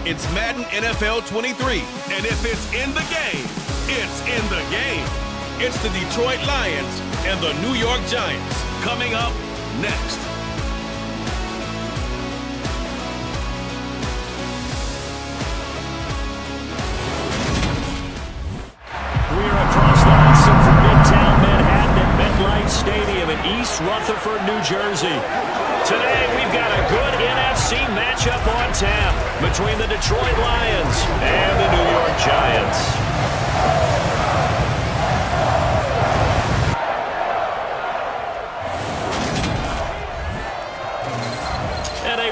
It's Madden NFL 23, and if it's in the game, it's in the game. It's the Detroit Lions and the New York Giants coming up next. We are across the Hudson from Midtown Manhattan at MetLife Stadium in East Rutherford, New Jersey. Today, we've got a good NFC matchup on tap between the Detroit Lions and the New York Giants.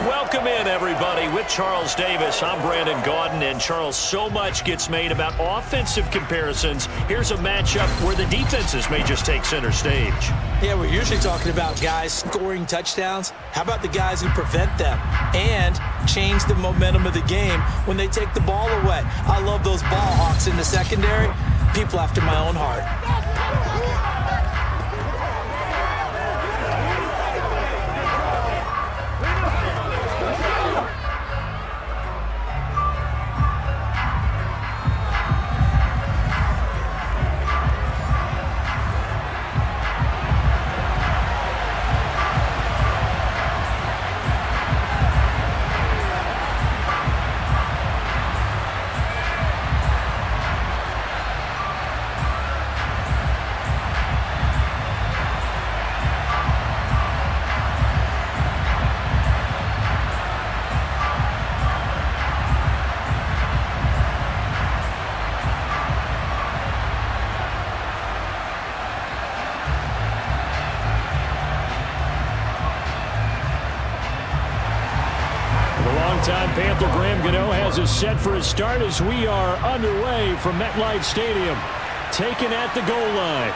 Welcome in, everybody. With Charles Davis, I'm Brandon Gaudin. And Charles, so much gets made about offensive comparisons. Here's a matchup where the defenses may just take center stage. Yeah, we're usually talking about guys scoring touchdowns. How about the guys who prevent them and change the momentum of the game when they take the ball away? I love those ball hawks in the secondary. People after my own heart. Time Panther Graham Gano has us set for his start as we are underway from MetLife Stadium. Taken at the goal line.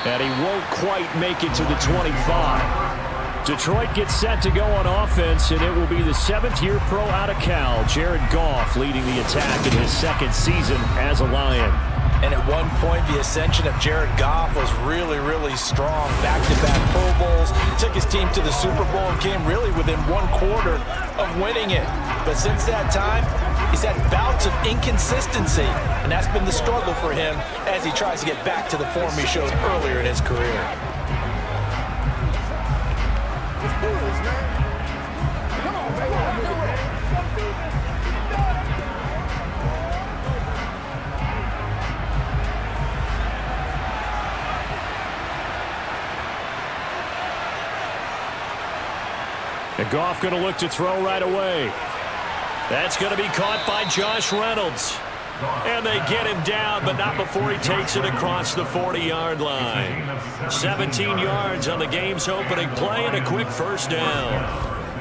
And he won't quite make it to the 25. Detroit gets set to go on offense, and it will be the 7th-year pro out of Cal, Jared Goff, leading the attack in his 2nd season as a Lion. And at one point, the ascension of Jared Goff was really, really strong. Back-to-back Pro Bowls. Took his team to the Super Bowl and came really within 1/4 of winning it. But since that time, he's had bouts of inconsistency. And that's been the struggle for him as he tries to get back to the form he showed earlier in his career. And Goff going to look to throw right away. That's going to be caught by Josh Reynolds. And they get him down, but not before he takes it across the 40-yard line. 17 yards on the game's opening play and a quick first down.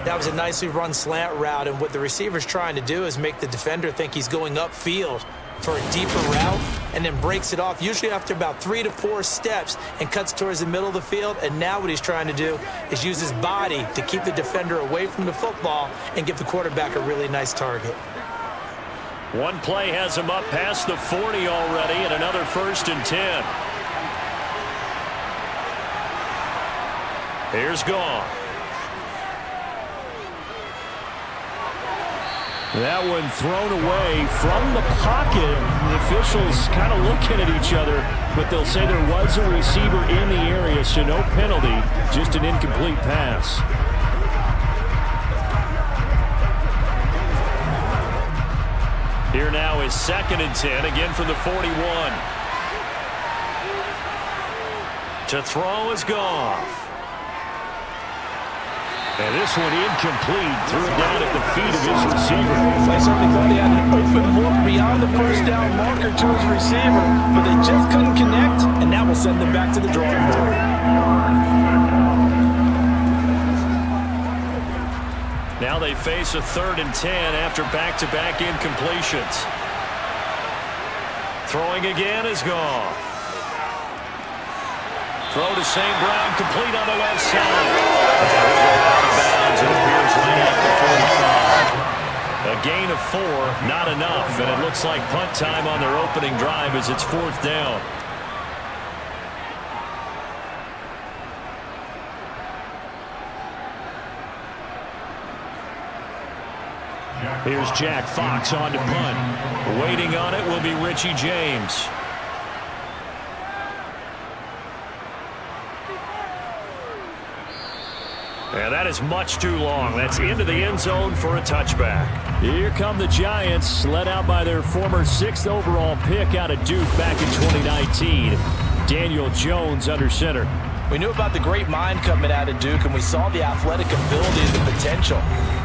That was a nicely run slant route, and what the receiver's trying to do is make the defender think he's going upfield for a deeper route, and then breaks it off, usually after about 3 to 4 steps, and cuts towards the middle of the field. And now what he's trying to do is use his body to keep the defender away from the football and give the quarterback a really nice target. One play has him up past the 40 already, and another 1st and 10. Here's Goff. That one thrown away from the pocket. The officials kind of looking at each other, but they'll say there was a receiver in the area, so no penalty, just an incomplete pass. Here now is 2nd and 10, again from the 41. To throw is Goff. And this one incomplete, threw it down at the feet of his receiver. I certainly thought he had an open look beyond the first down marker to his receiver, but they just couldn't connect, and that will send them back to the drawing board. Now they face a 3rd and 10 after back-to-back incompletions. Throwing again is Goff. Throw to St. Brown, complete on the left side. Out of bounds, it appears right at the 45. A gain of 4, not enough, and it looks like punt time on their opening drive as it's 4th down. Here's Jack Fox on to punt. Waiting on it will be Richie James. And that is much too long. That's into the end zone for a touchback. Here come the Giants, led out by their former 6th overall pick out of Duke back in 2019. Daniel Jones under center. We knew about the great mind coming out of Duke, and we saw the athletic ability and the potential.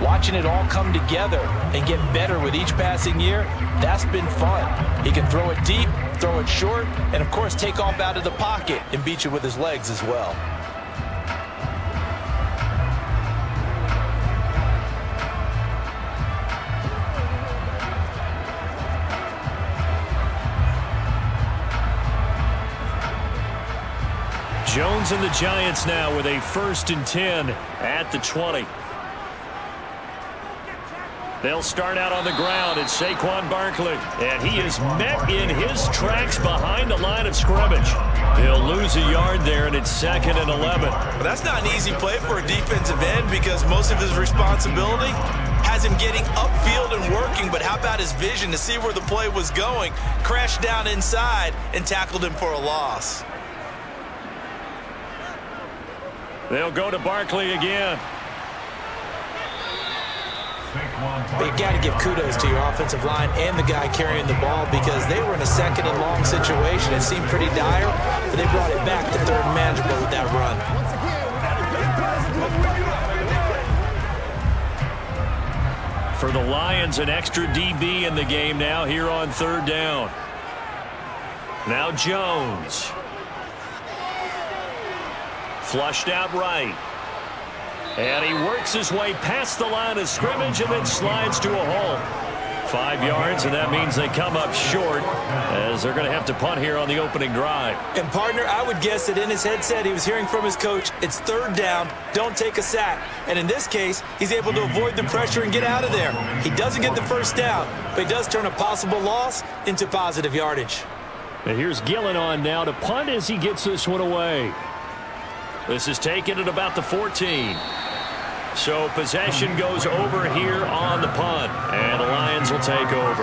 Watching it all come together and get better with each passing year, that's been fun. He can throw it deep, throw it short, and, of course, take off out of the pocket and beat you with his legs as well. Jones and the Giants now with a 1st and 10 at the 20. They'll start out on the ground. It's Saquon Barkley, and he is met in his tracks behind the line of scrimmage. He'll lose a yard there, and it's 2nd and 11. But that's not an easy play for a defensive end because most of his responsibility has him getting upfield and working, but how about his vision to see where the play was going, crashed down inside, and tackled him for a loss. They'll go to Barkley again. But you got to give kudos to your offensive line and the guy carrying the ball because they were in a 2nd and long situation. It seemed pretty dire, but they brought it back to 3rd and manageable with that run. For the Lions, an extra DB in the game now here on 3rd down. Now Jones. Flushed out right. And he works his way past the line of scrimmage and then slides to a hole. 5 yards, and that means they come up short as they're going to have to punt here on the opening drive. And, partner, I would guess that in his headset he was hearing from his coach, it's 3rd down, don't take a sack. And in this case, he's able to avoid the pressure and get out of there. He doesn't get the 1st down, but he does turn a possible loss into positive yardage. And here's Gillen on now to punt as he gets this one away. This is taken at about the 14. So possession goes over here on the punt, and the Lions will take over.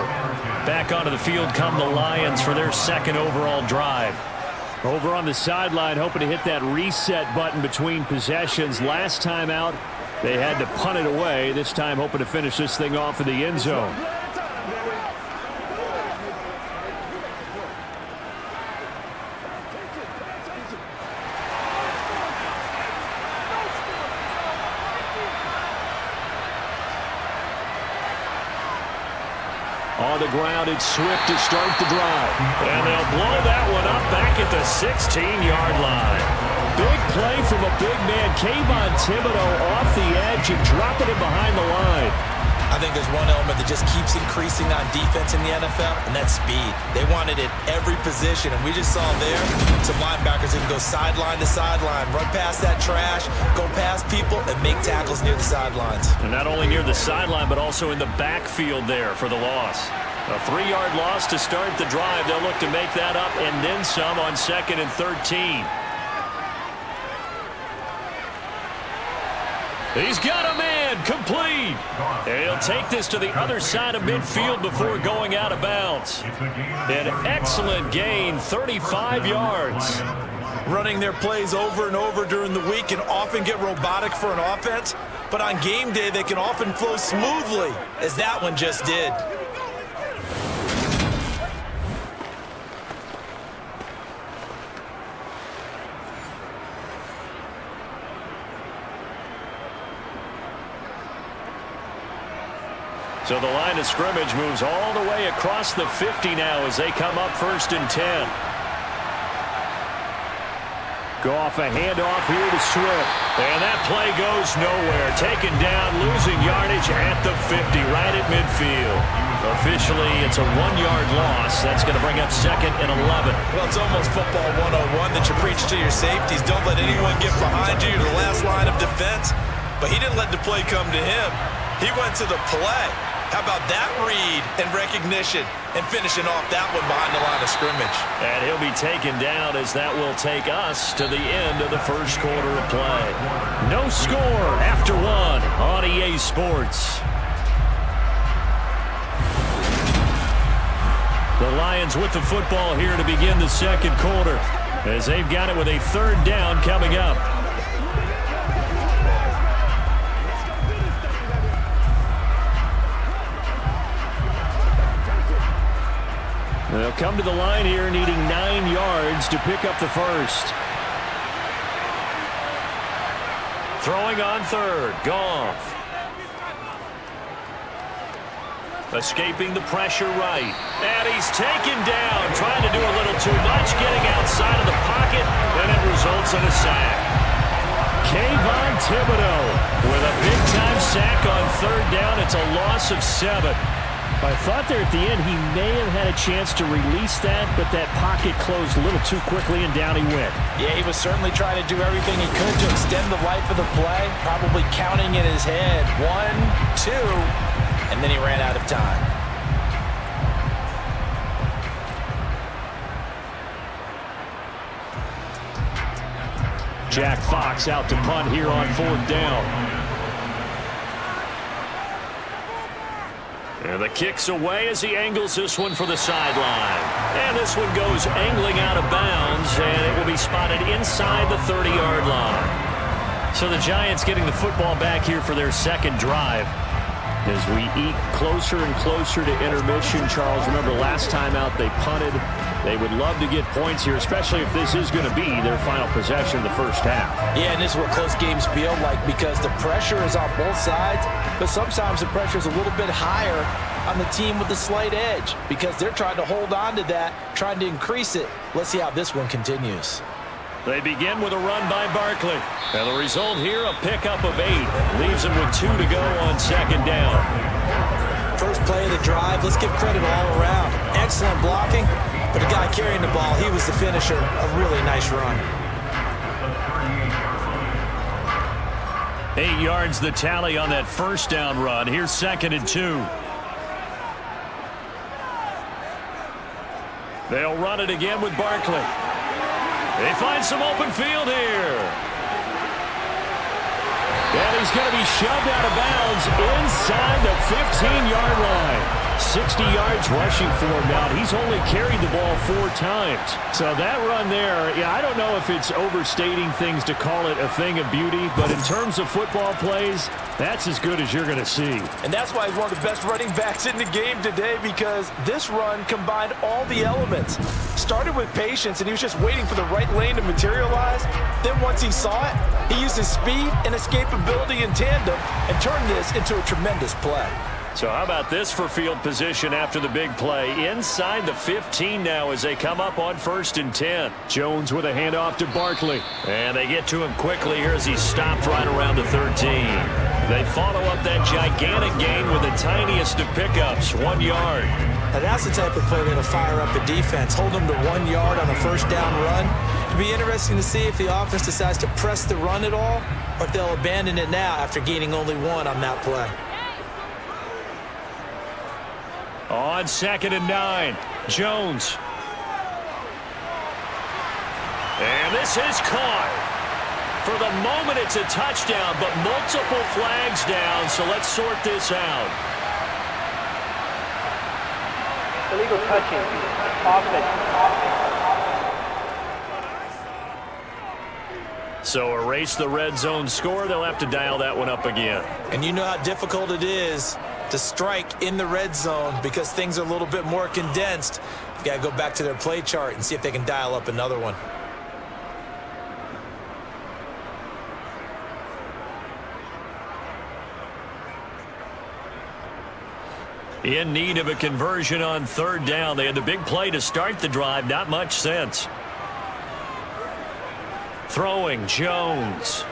Back onto the field come the Lions for their 2nd overall drive. Over on the sideline, hoping to hit that reset button between possessions. Last time out, they had to punt it away. This time hoping to finish this thing off in the end zone. On the ground, it's Swift to start the drive. And they'll blow that one up back at the 16-yard line. Big play from a big man. Kayvon Thibodeau off the edge and dropping it behind the line. I think there's one element that just keeps increasing on defense in the NFL, and that's speed. They want it at every position, and we just saw there some linebackers that can go sideline to sideline, run past that trash, go past people, and make tackles near the sidelines. And not only near the sideline, but also in the backfield there for the loss. A 3-yard loss to start the drive. They'll look to make that up and then some on 2nd and 13. He's got a man, complete. And he'll take this to the other side of midfield before going out of bounds. An excellent gain, 35 yards. Running their plays over and over during the week can often get robotic for an offense, but on game day they can often flow smoothly, as that one just did. So the line of scrimmage moves all the way across the 50 now as they come up 1st and 10. Goff a handoff here to Swift. And that play goes nowhere. Taken down, losing yardage at the 50, right at midfield. Officially, it's a 1-yard loss. That's going to bring up 2nd and 11. Well, it's almost football 101 that you preach to your safeties. Don't let anyone get behind you to the last line of defense. But he didn't let the play come to him. He went to the play. How about that read and recognition and finishing off that one behind the line of scrimmage? And he'll be taken down as that will take us to the end of the 1st quarter of play. No score after 1 on EA Sports. The Lions with the football here to begin the second quarter, as they've got it with a third down coming up. They'll come to the line here needing 9 yards to pick up the first. Throwing on third, Goff. Escaping the pressure right. And he's taken down, trying to do a little too much, getting outside of the pocket, and it results in a sack. Kayvon Thibodeau with a big-time sack on third down. It's a loss of 7. I thought there at the end he may have had a chance to release that, but that pocket closed a little too quickly, and down he went. Yeah, he was certainly trying to do everything he could to extend the life of the play, probably counting in his head 1, 2, and then he ran out of time. Jack Fox out to punt here on fourth down. And the kick's away as he angles this one for the sideline. And this one goes angling out of bounds, and it will be spotted inside the 30-yard line. So the Giants getting the football back here for their second drive. As we eat closer and closer to intermission, Charles, remember last time out they punted. They would love to get points here, especially if this is going to be their final possession of the first half. Yeah, and this is what close games feel like, because the pressure is on both sides, but sometimes the pressure is a little bit higher on the team with the slight edge, because they're trying to hold on to that, trying to increase it. Let's see how this one continues. They begin with a run by Barkley. And the result here, a pickup of 8. Leaves them with 2 to go on second down. First play of the drive, let's give credit all around. Excellent blocking, but the guy carrying the ball, he was the finisher. A really nice run. 8 yards the tally on that first down run. Here's 2nd and 2. They'll run it again with Barkley. They find some open field here. And he's going to be shoved out of bounds inside the 15-yard line. 60 yards rushing for him now. He's only carried the ball 4 times. So that run there, yeah, I don't know if it's overstating things to call it a thing of beauty, but in terms of football plays, that's as good as you're going to see. And that's why he's one of the best running backs in the game today, because this run combined all the elements. Started with patience, and he was just waiting for the right lane to materialize. Then once he saw it, he used his speed and escapability in tandem and turned this into a tremendous play. So how about this for field position after the big play? Inside the 15 now as they come up on 1st and 10. Jones with a handoff to Barkley. And they get to him quickly here as he's stopped right around the 13. They follow up that gigantic gain with the tiniest of pickups, 1 yard. Now that's the type of play that'll fire up the defense. Hold them to 1 yard on a first down run. It'll be interesting to see if the offense decides to press the run at all, or if they'll abandon it now after gaining only 1 on that play. On 2nd and 9, Jones. And this is caught. For the moment, it's a touchdown, but multiple flags down, so let's sort this out. Illegal touching. Offense. So erase the red zone score. They'll have to dial that one up again. And you know how difficult it is to strike in the red zone because things are a little bit more condensed. You got to go back to their play chart and see if they can dial up another one. In need of a conversion on 3rd down. They had the big play to start the drive. Not much sense. Throwing, Jones.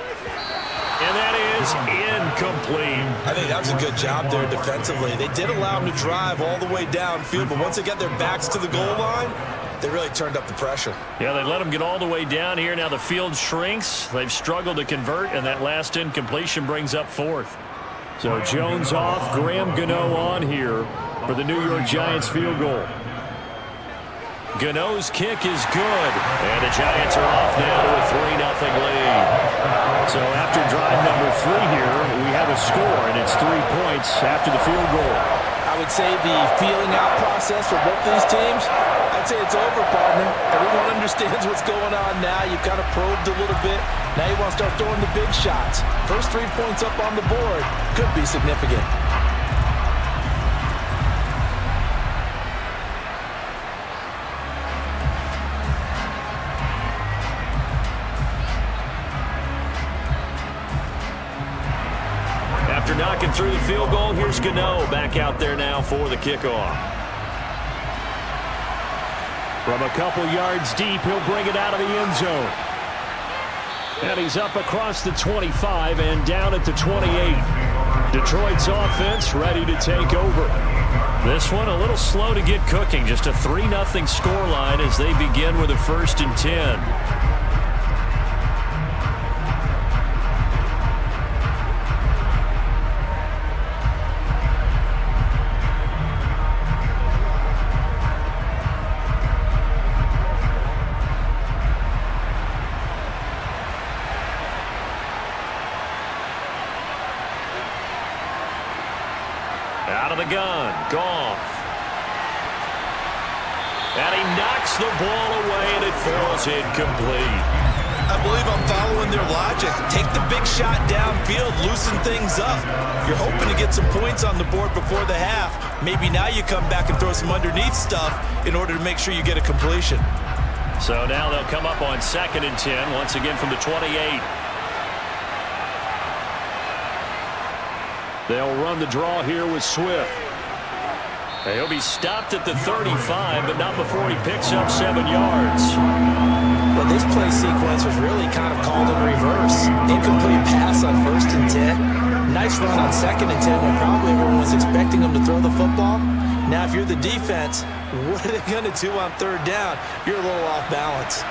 And that is incomplete. I think that was a good job there defensively. They did allow them to drive all the way downfield, but once they got their backs to the goal line, they really turned up the pressure. Yeah, they let them get all the way down here. Now the field shrinks. They've struggled to convert, and that last incompletion brings up 4th. So Jones off, Graham Gano on here for the New York Giants field goal. Gano's kick is good, and the Giants are off now to a 3-0 lead. So after drive number 3 here, we have a score, and it's 3 points after the field goal. I would say the feeling out process for both these teams, I'd say it's over, partner. Everyone understands what's going on now. You've kind of probed a little bit. Now you want to start throwing the big shots. First 3 points up on the board could be significant. After knocking through the field goal, here's Gano back out there now for the kickoff. From a couple yards deep, he'll bring it out of the end zone. And he's up across the 25 and down at the 28. Detroit's offense ready to take over. This one a little slow to get cooking. Just a 3-0 scoreline as they begin with a 1st and 10. Out of the gun, Goff. And he knocks the ball away, and it falls incomplete. I believe I'm following their logic. Take the big shot downfield, loosen things up. You're hoping to get some points on the board before the half. Maybe now you come back and throw some underneath stuff in order to make sure you get a completion. So now they'll come up on 2nd and 10, once again from the 28. They'll run the draw here with Swift. He'll be stopped at the 35, but not before he picks up 7 yards. Well, this play sequence was really kind of called in reverse. Incomplete pass on 1st and 10. Nice run on 2nd and 10 when probably everyone was expecting him to throw the football. Now, if you're the defense, what are they going to do on 3rd down? You're a little off balance.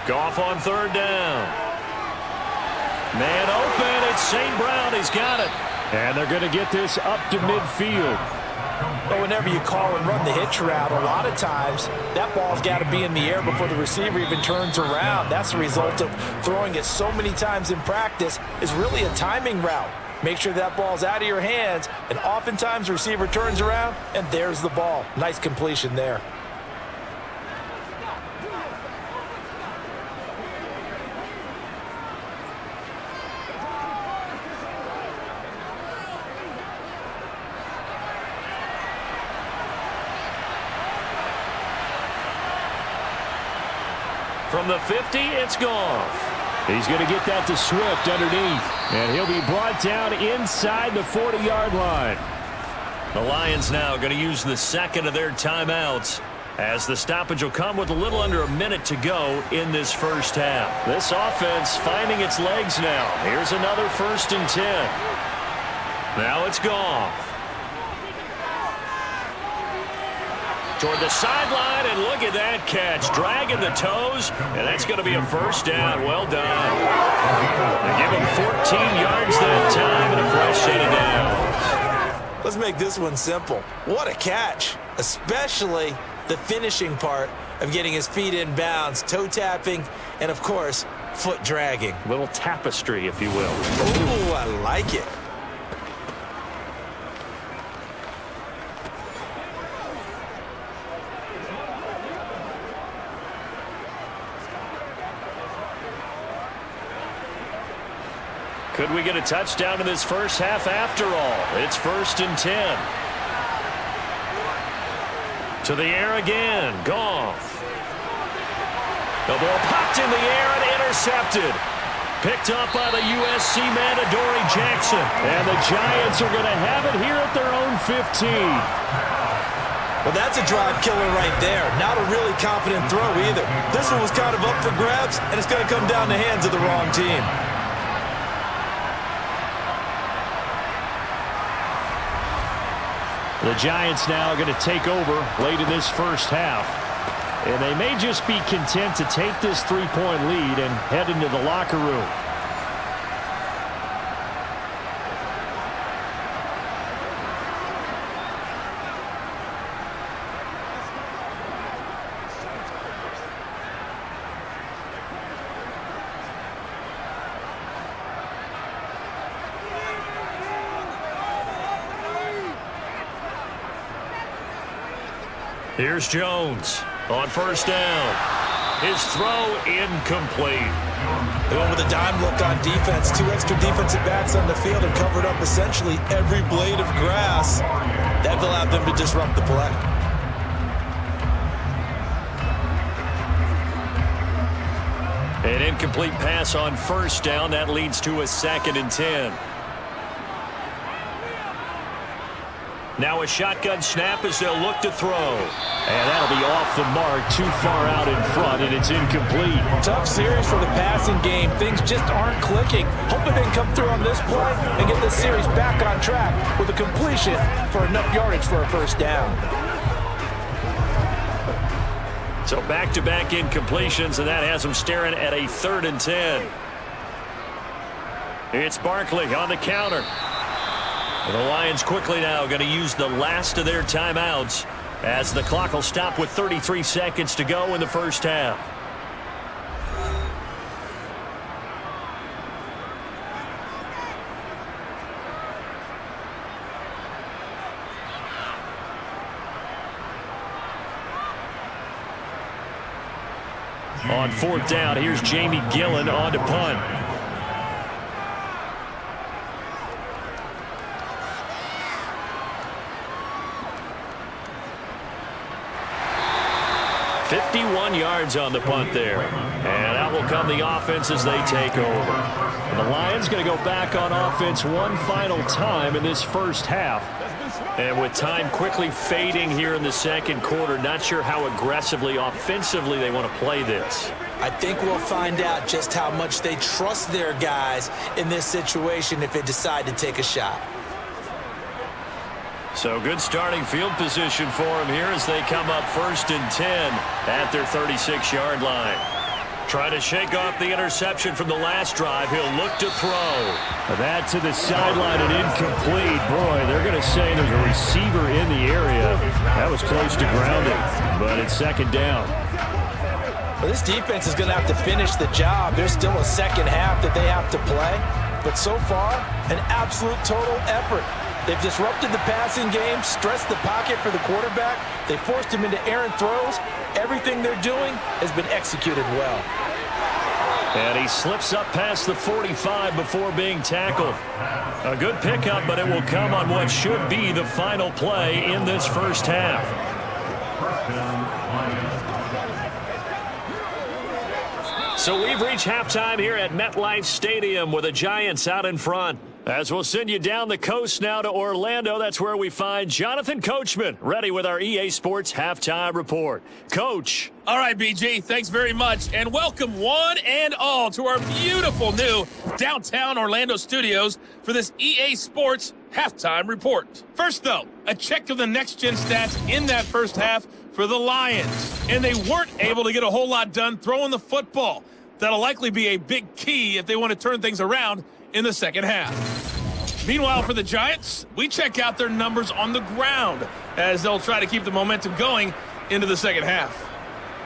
Goff on 3rd down. Man open, it's St. Brown, he's got it. And they're going to get this up to midfield. But whenever you call and run the hitch route, a lot of times that ball's got to be in the air before the receiver even turns around. That's the result of throwing it so many times in practice. Is really a timing route. Make sure that ball's out of your hands, and oftentimes the receiver turns around, and there's the ball. Nice completion there. From the 50, it's Goff. He's going to get that to Swift underneath. And he'll be brought down inside the 40-yard line. The Lions now going to use the 2nd of their timeouts, as the stoppage will come with a little under a minute to go in this 1st half. This offense finding its legs now. Here's another 1st and 10. Now it's Goff. Toward the sideline, and look at that catch. Dragging the toes, and that's going to be a 1st down. Well done. They give him 14 yards that time and a fresh set of downs. Let's make this one simple. What a catch, especially the finishing part of getting his feet in bounds, toe tapping, and, of course, foot dragging. Little tapestry, if you will. Ooh, I like it. Could we get a touchdown in this 1st half after all? It's 1st and 10. To the air again, Goff. The ball popped in the air and intercepted. Picked up by the USC man, Adoree Jackson. And the Giants are going to have it here at their own 15. Well, that's a drive killer right there. Not a really confident throw either. This one was kind of up for grabs, and it's going to come down the hands of the wrong team. The Giants now are going to take over late in this 1st half. And they may just be content to take this 3-point lead and head into the locker room. Here's Jones on first down. His throw incomplete. They went with a dime look on defense. 2 extra defensive backs on the field and covered up essentially every blade of grass. That allowed them to disrupt the play. An incomplete pass on first down. That leads to a 2nd and 10. Now a shotgun snap as they'll look to throw. And that'll be off the mark, too far out in front, and it's incomplete. Tough series for the passing game. Things just aren't clicking. Hoping they can come through on this play and get this series back on track with a completion for enough yardage for a first down. So back-to-back incompletions, and that has them staring at a 3rd and 10. It's Barkley on the counter. The Lions quickly now going to use the last of their timeouts as the clock will stop with 33 seconds to go in the first half. On 4th down, here's Jamie Gillen on to punt. $51 yards on the punt there. And out will come the offense as they take over. And the Lions going to go back on offense one final time in this first half. And with time quickly fading here in the second quarter, not sure how aggressively, offensively they want to play this. I think we'll find out just how much they trust their guys in this situation if they decide to take a shot. So good starting field position for them here as they come up 1st and 10 at their 36-yard line. Trying to shake off the interception from the last drive. He'll look to throw. That to the sideline and incomplete. Boy, they're going to say there's a receiver in the area. That was close to grounding, but it's 2nd down. Well, this defense is going to have to finish the job. There's still a second half that they have to play. But so far, an absolute total effort. They've disrupted the passing game, stressed the pocket for the quarterback. They forced him into errant throws. Everything they're doing has been executed well. And he slips up past the 45 before being tackled. A good pickup, but it will come on what should be the final play in this first half. So we've reached halftime here at MetLife Stadium with the Giants out in front. As we'll send you down the coast now to Orlando, that's where we find Jonathan Coachman ready with our EA Sports Halftime Report. Coach. All right, BG, thanks very much, and welcome one and all to our beautiful new downtown Orlando studios for this EA Sports Halftime Report. First, though, a check of the next-gen stats in that first half for the Lions, and they weren't able to get a whole lot done throwing the football. That'll likely be a big key if they want to turn things around in the second half. Meanwhile, for the Giants, we check out their numbers on the ground as they'll try to keep the momentum going into the second half.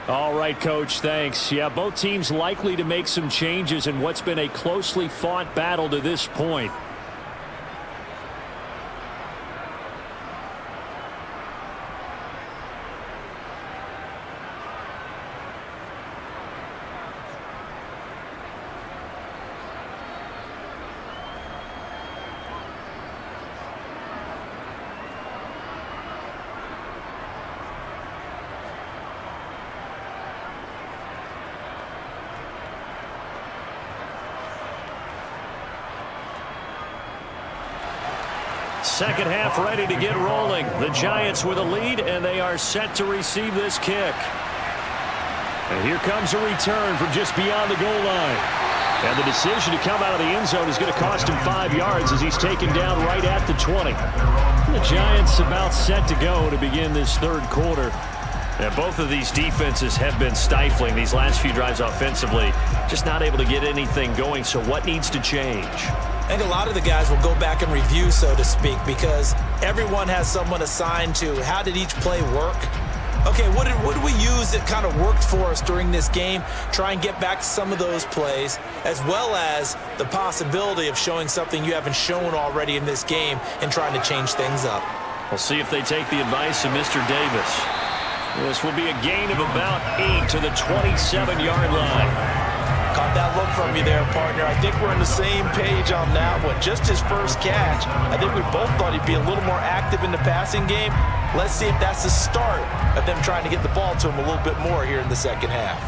All right, Coach, thanks. Yeah, both teams likely to make some changes in what's been a closely fought battle to this point. Second half ready to get rolling. The Giants with a lead, and they are set to receive this kick. And here comes a return from just beyond the goal line. And the decision to come out of the end zone is going to cost him 5 yards as he's taken down right at the 20. The Giants about set to go to begin this third quarter. And both of these defenses have been stifling these last few drives offensively. Just not able to get anything going, so what needs to change? I think a lot of the guys will go back and review, so to speak, because everyone has someone assigned to how did each play work. Okay, what did we use that kind of worked for us during this game? Try and get back to some of those plays, as well as the possibility of showing something you haven't shown already in this game and trying to change things up. We'll see if they take the advice of Mr. Davis. This will be a gain of about 8 to the 27-yard line. Caught that look from you there, partner. I think we're on the same page on that one. Just his first catch. I think we both thought he'd be a little more active in the passing game. Let's see if that's the start of them trying to get the ball to him a little bit more here in the second half.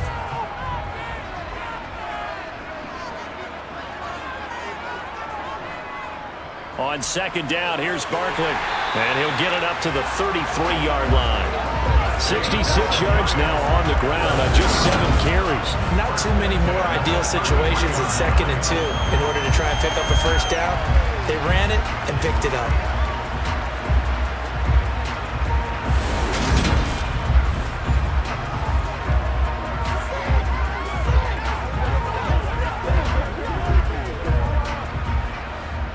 On second down, here's Barkley. And he'll get it up to the 33-yard line. 66 yards now on the ground on just 7 carries. Not too many more ideal situations in 2nd and 2 in order to try and pick up a first down. They ran it and picked it up.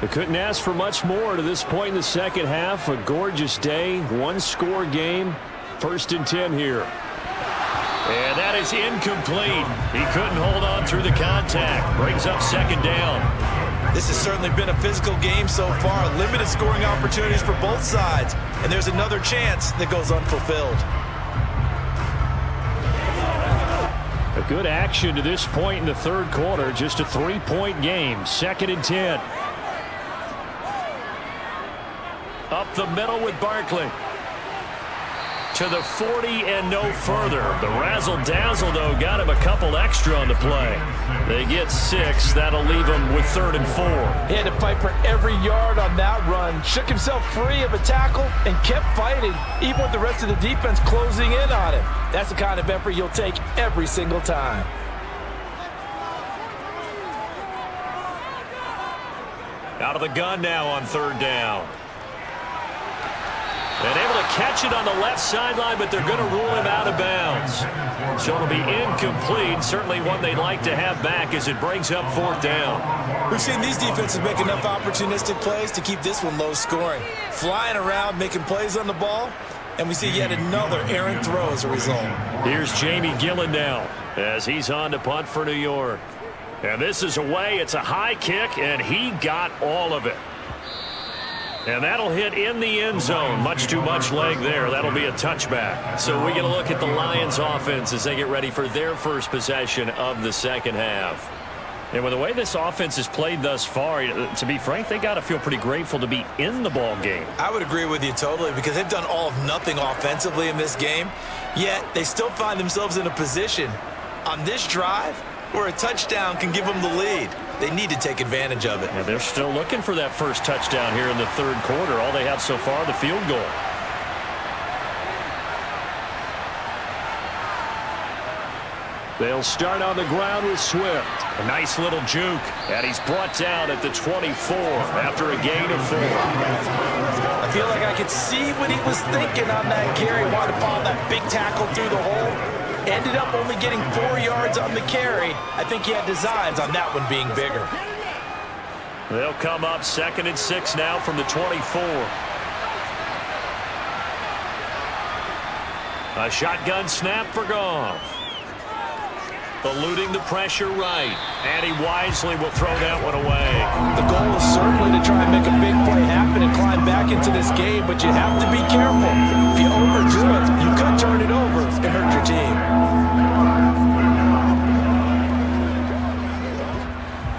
They couldn't ask for much more to this point in the second half. A gorgeous day, one-score game. 1st and 10 here. And that is incomplete. He couldn't hold on through the contact. Brings up 2nd down. This has certainly been a physical game so far. Limited scoring opportunities for both sides. And there's another chance that goes unfulfilled. A good action to this point in the 3rd quarter. Just a 3-point game. 2nd and 10. Up the middle with Barkley. To the 40 and no further. The razzle-dazzle, though, got him a couple extra on the play. They get 6. That'll leave him with 3rd and 4. He had to fight for every yard on that run. Shook himself free of a tackle and kept fighting, even with the rest of the defense closing in on him. That's the kind of effort you'll take every single time. Out of the gun now on 3rd down. And able to catch it on the left sideline, but they're going to rule him out of bounds. So it'll be incomplete. Certainly one they'd like to have back as it brings up 4th down. We've seen these defenses make enough opportunistic plays to keep this one low scoring. Flying around, making plays on the ball, and we see yet another errant throw as a result. Here's Jamie Gillen now as he's on to punt for New York. And this is away. It's a high kick, and he got all of it. And that'll hit in the end zone. Much too much leg there. That'll be a touchback. So we get a look at the Lions offense as they get ready for their first possession of the second half. And with the way this offense has played thus far, to be frank, they got to feel pretty grateful to be in the ball game. I would agree with you totally because they've done all of nothing offensively in this game, yet they still find themselves in a position on this drive where a touchdown can give them the lead. They need to take advantage of it. And they're still looking for that first touchdown here in the 3rd quarter. All they have so far, the field goal. They'll start on the ground with Swift. A nice little juke. And he's brought down at the 24 after a gain of 4. I feel like I could see what he was thinking on that carry. Wanted to follow that big tackle through the hole. Ended up only getting 4 yards on the carry. I think he had designs on that one being bigger. They'll come up 2nd and 6 now from the 24. A shotgun snap for Goff. Eluding the pressure right. And he wisely will throw that one away. The goal is certainly to try and make a big play happen and climb back into this game, but you have to be careful. If you overdo it, you could turn it over and hurt your team.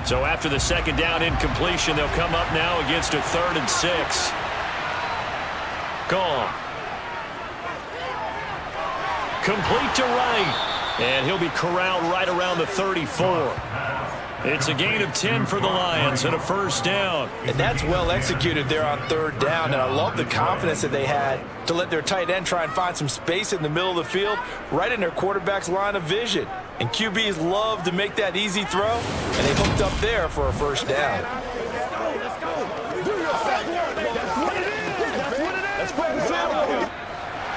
So after the 2nd down incompletion, they'll come up now against a 3rd and 6. Gone. Complete to right. And he'll be corralled right around the 34. It's a gain of 10 for the Lions and a first down. And that's well executed there on 3rd down. And I love the confidence that they had to let their tight end try and find some space in the middle of the field, right in their quarterback's line of vision. And QBs love to make that easy throw, and they hooked up there for a first down.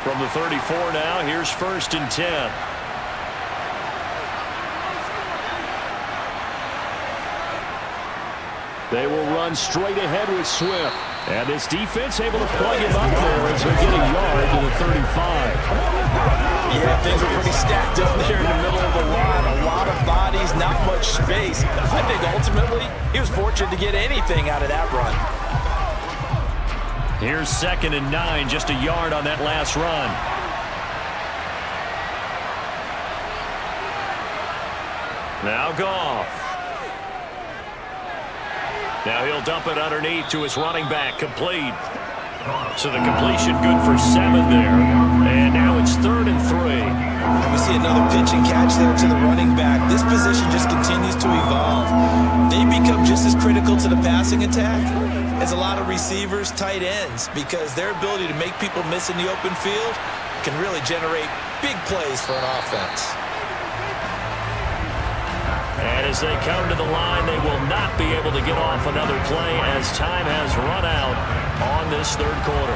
From the 34 now, here's 1st and 10. They will run straight ahead with Swift. And this defense able to plug him up there as they're getting yard to the 35. Yeah, things are pretty stacked up there in the middle of the line. A lot of bodies, not much space. I think ultimately he was fortunate to get anything out of that run. Here's 2nd and 9, just a yard on that last run. Now Goff. Now he'll dump it underneath to his running back. Complete. So the completion good for 7 there. And now it's 3rd and 3. And we see another pitch and catch there to the running back. This position just continues to evolve. They become just as critical to the passing attack as a lot of receivers, tight ends, because their ability to make people miss in the open field can really generate big plays for an offense. And as they come to the line, they will not be able to get off another play as time has run out on this 3rd quarter.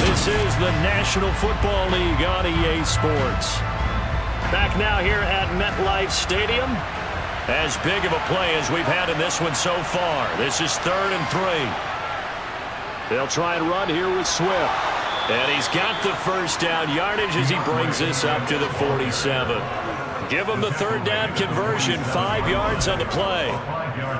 This is the National Football League on EA Sports. Back now here at MetLife Stadium. As big of a play as we've had in this one so far. This is 3rd and 3. They'll try and run here with Swift. And he's got the first down yardage as he brings this up to the 47. Give him the 3rd down conversion, 5 yards on the play.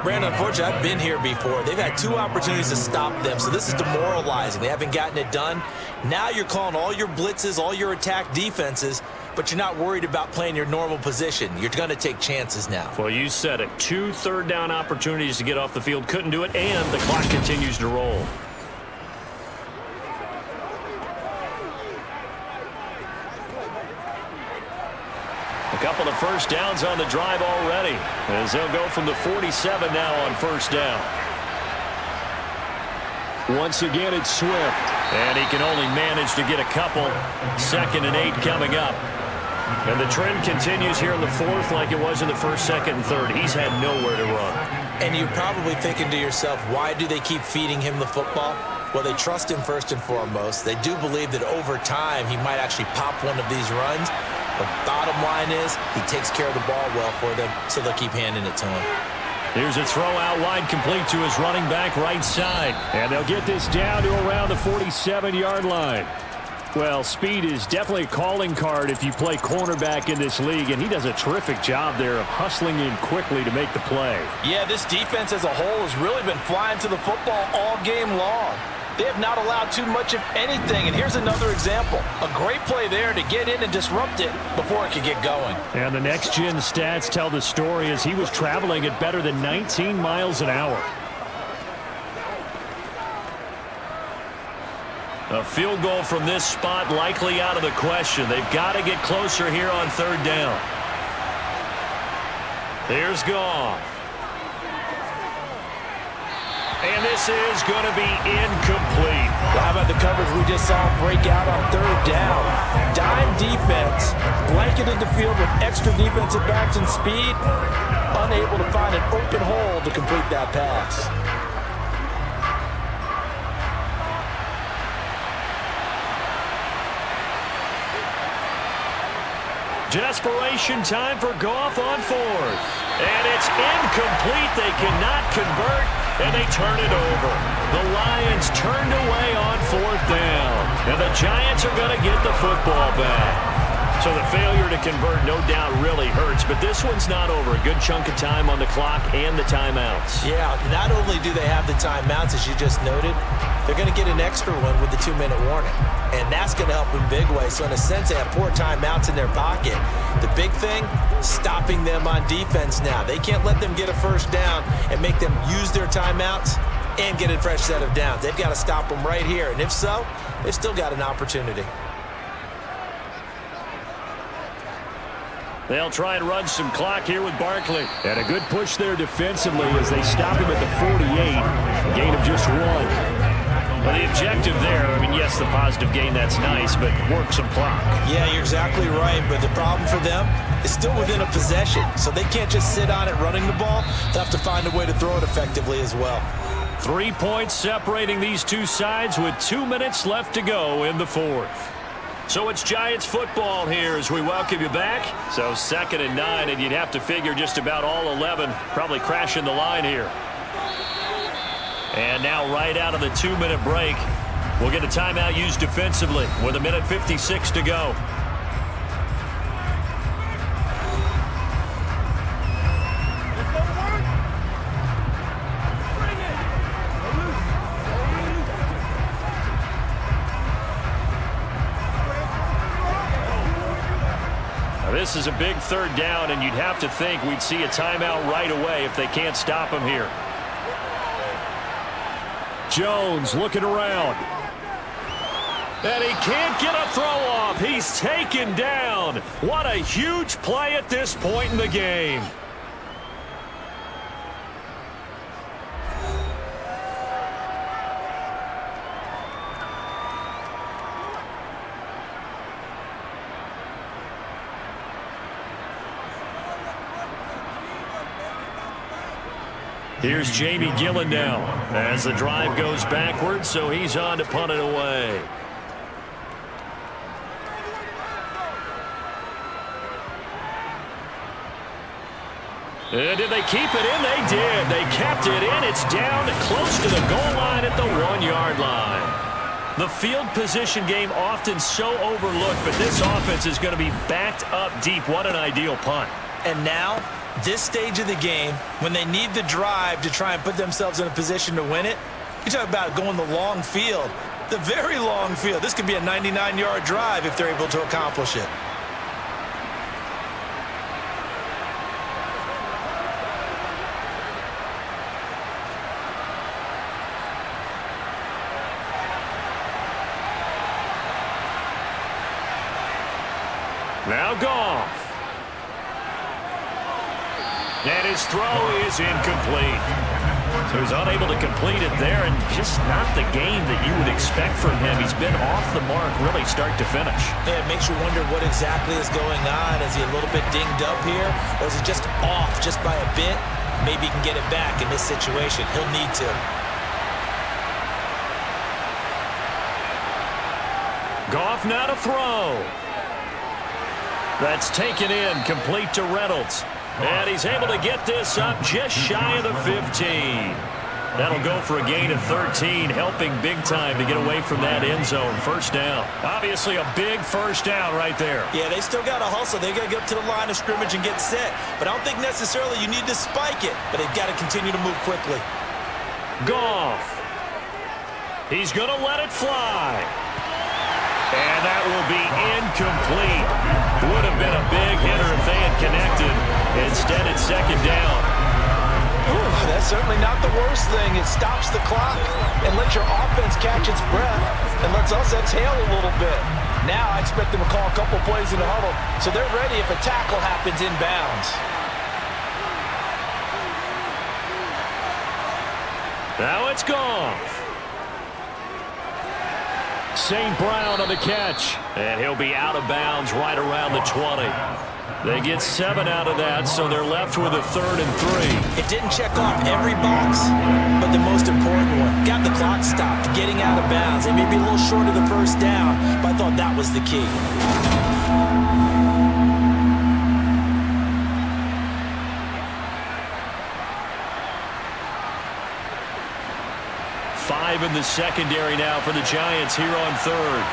Brandon, unfortunately, I've been here before. They've had 2 opportunities to stop them, so this is demoralizing. They haven't gotten it done. Now you're calling all your blitzes, all your attack defenses, but you're not worried about playing your normal position. You're going to take chances now. Well, you said it. 2 3rd down opportunities to get off the field. Couldn't do it, and the clock continues to roll. A couple of first downs on the drive already, as they'll go from the 47 now on 1st down. Once again, it's Swift, and he can only manage to get a couple. 2nd and 8 coming up. And the trend continues here in the 4th like it was in the 1st, 2nd, and 3rd. He's had nowhere to run. And you're probably thinking to yourself, why do they keep feeding him the football? Well, they trust him first and foremost. They do believe that over time he might actually pop one of these runs. The bottom line is he takes care of the ball well for them, so they'll keep handing it to him. Here's a throw out wide, complete to his running back right side. And they'll get this down to around the 47-yard line. Well, speed is definitely a calling card if you play cornerback in this league, and he does a terrific job there of hustling in quickly to make the play. Yeah, this defense as a whole has really been flying to the football all game long. They have not allowed too much of anything, and here's another example. A great play there to get in and disrupt it before it could get going. And the next-gen stats tell the story as he was traveling at better than 19 miles an hour. A field goal from this spot likely out of the question. They've got to get closer here on 3rd down. Here's Goff. And this is going to be incomplete. Well, how about the coverage we just saw break out on 3rd down? Dime defense, blanketed the field with extra defensive backs and speed, unable to find an open hole to complete that pass. Desperation time for Goff on 4th. And it's incomplete. They cannot convert, and they turn it over. The Lions turned away on 4th down. And the Giants are going to get the football back. So the failure to convert, no doubt, really hurts. But this one's not over. A good chunk of time on the clock and the timeouts. Yeah, not only do they have the timeouts, as you just noted, they're going to get an extra one with the 2-minute warning. And that's going to help in big ways. So in a sense, they have 4 timeouts in their pocket. The big thing, stopping them on defense now. They can't let them get a first down and make them use their timeouts and get a fresh set of downs. They've got to stop them right here. And if so, they've still got an opportunity. They'll try and run some clock here with Barkley. And a good push there defensively as they stop him at the 48. Gain of just 1. Well, the objective there, I mean, yes, the positive gain, that's nice, but work some clock. Yeah, you're exactly right, but the problem for them is still within a possession, so they can't just sit on it running the ball. They'll have to find a way to throw it effectively as well. 3 points separating these two sides with 2 minutes left to go in the 4th. So it's Giants football here as we welcome you back. So 2nd and 9, and you'd have to figure just about all 11 probably crashing the line here. And now right out of the 2-minute break, we'll get a timeout used defensively with 1:56 to go. This is a big third down, and you'd have to think we'd see a timeout right away if they can't stop him here. Jones looking around. And he can't get a throw off. He's taken down. What a huge play at this point in the game. Here's Jamie Gillen now as the drive goes backwards, so he's on to punt it away. Did they keep it in? They did. They kept it in. It's down close to the goal line at the 1-yard line. The field position game often so overlooked, but this offense is going to be backed up deep. What an ideal punt. And now, this stage of the game, when they need the drive to try and put themselves in a position to win it, you talk about going the long field, the very long field. This could be a 99-yard drive if they're able to accomplish it. Now Goff. And his throw is incomplete. So he's unable to complete it there, and just not the game that you would expect from him. He's been off the mark really start to finish. Yeah, it makes you wonder what exactly is going on. Is he a little bit dinged up here, or is he just off just by a bit? Maybe he can get it back in this situation. He'll need to. Goff now to throw. That's taken in, complete to Reynolds. And he's able to get this up just shy of the 15. That'll go for a gain of 13, helping big time to get away from that end zone. First down. Obviously a big first down right there. Yeah, they still got to hustle. They got to get up to the line of scrimmage and get set. But I don't think necessarily you need to spike it. But they've got to continue to move quickly. Goff. He's going to let it fly. And that will be incomplete. Would have been a big hitter if they had connected. Instead, it's second down. Ooh, that's certainly not the worst thing. It stops the clock and lets your offense catch its breath and lets us exhale a little bit. Now I expect them to call a couple plays in the huddle so they're ready if a tackle happens inbounds. Now it's Goff. St. Brown on the catch. And he'll be out of bounds right around the 20. They get 7 out of that, so they're left with a 3rd and 3. It didn't check off every box, but the most important one. Got the clock stopped, getting out of bounds. They may be a little short of the first down, but I thought that was the key. 5 in the secondary now for the Giants here on 3rd.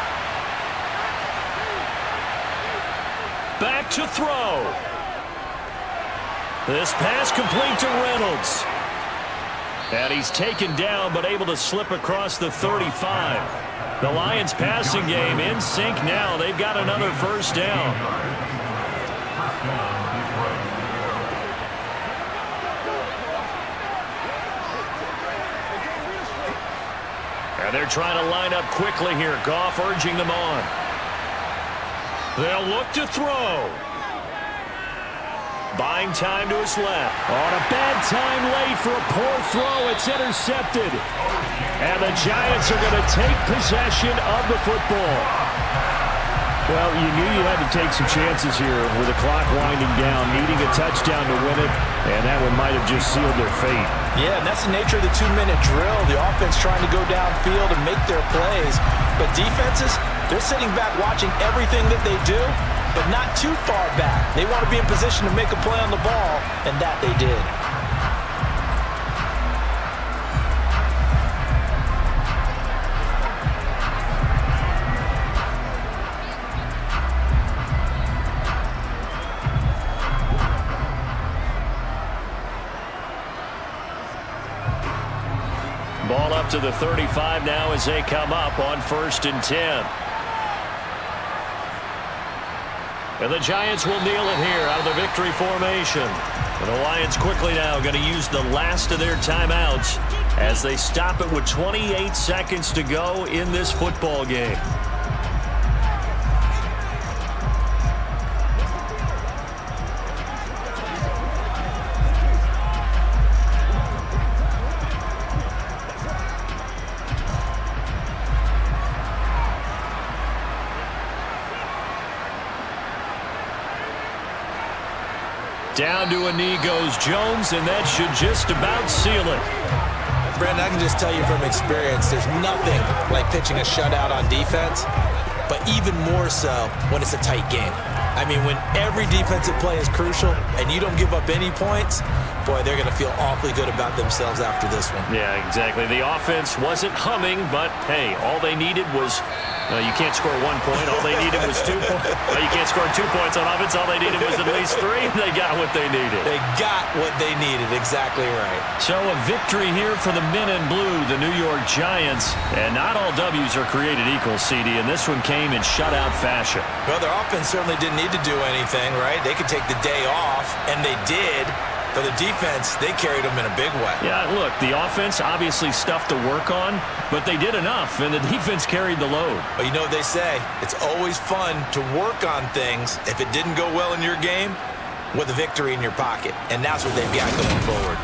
Back to throw. This pass complete to Reynolds. And he's taken down but able to slip across the 35. The Lions passing game in sync now. They've got another first down. And they're trying to line up quickly here. Goff urging them on. They'll look to throw. Buying time to his left. On a bad time late for a poor throw. It's intercepted. And the Giants are going to take possession of the football. Well, you knew you had to take some chances here with the clock winding down, needing a touchdown to win it, and that one might have just sealed their fate. Yeah, and that's the nature of the 2-minute drill. The offense trying to go downfield and make their plays. But defenses, they're sitting back watching everything that they do, but not too far back. They want to be in position to make a play on the ball, and that they did. Ball up to the 35 now as they come up on 1st and 10. And the Giants will kneel it here out of the victory formation. And the Lions quickly now going to use the last of their timeouts as they stop it with 28 seconds to go in this football game. Down to a knee goes Jones, and that should just about seal it. Brandon, I can just tell you from experience, there's nothing like pitching a shutout on defense, but even more so when it's a tight game. I mean, when every defensive play is crucial and you don't give up any points, boy, they're going to feel awfully good about themselves after this one. Yeah, exactly. The offense wasn't humming, but, hey, all they needed was you can't score 1 point. All they needed was 2 points. You can't score 2 points on offense. All they needed was at least 3. They got what they needed. They got what they needed. Exactly right. So a victory here for the men in blue, the New York Giants. And not all W's are created equal, CD, and this one came in shutout fashion. Well, their offense certainly didn't need to do anything, right? They could take the day off, and they did. For the defense, they carried them in a big way. Yeah, look, the offense obviously stuff to work on, but they did enough, and the defense carried the load. But you know what they say, it's always fun to work on things if it didn't go well in your game with a victory in your pocket, and that's what they've got going forward.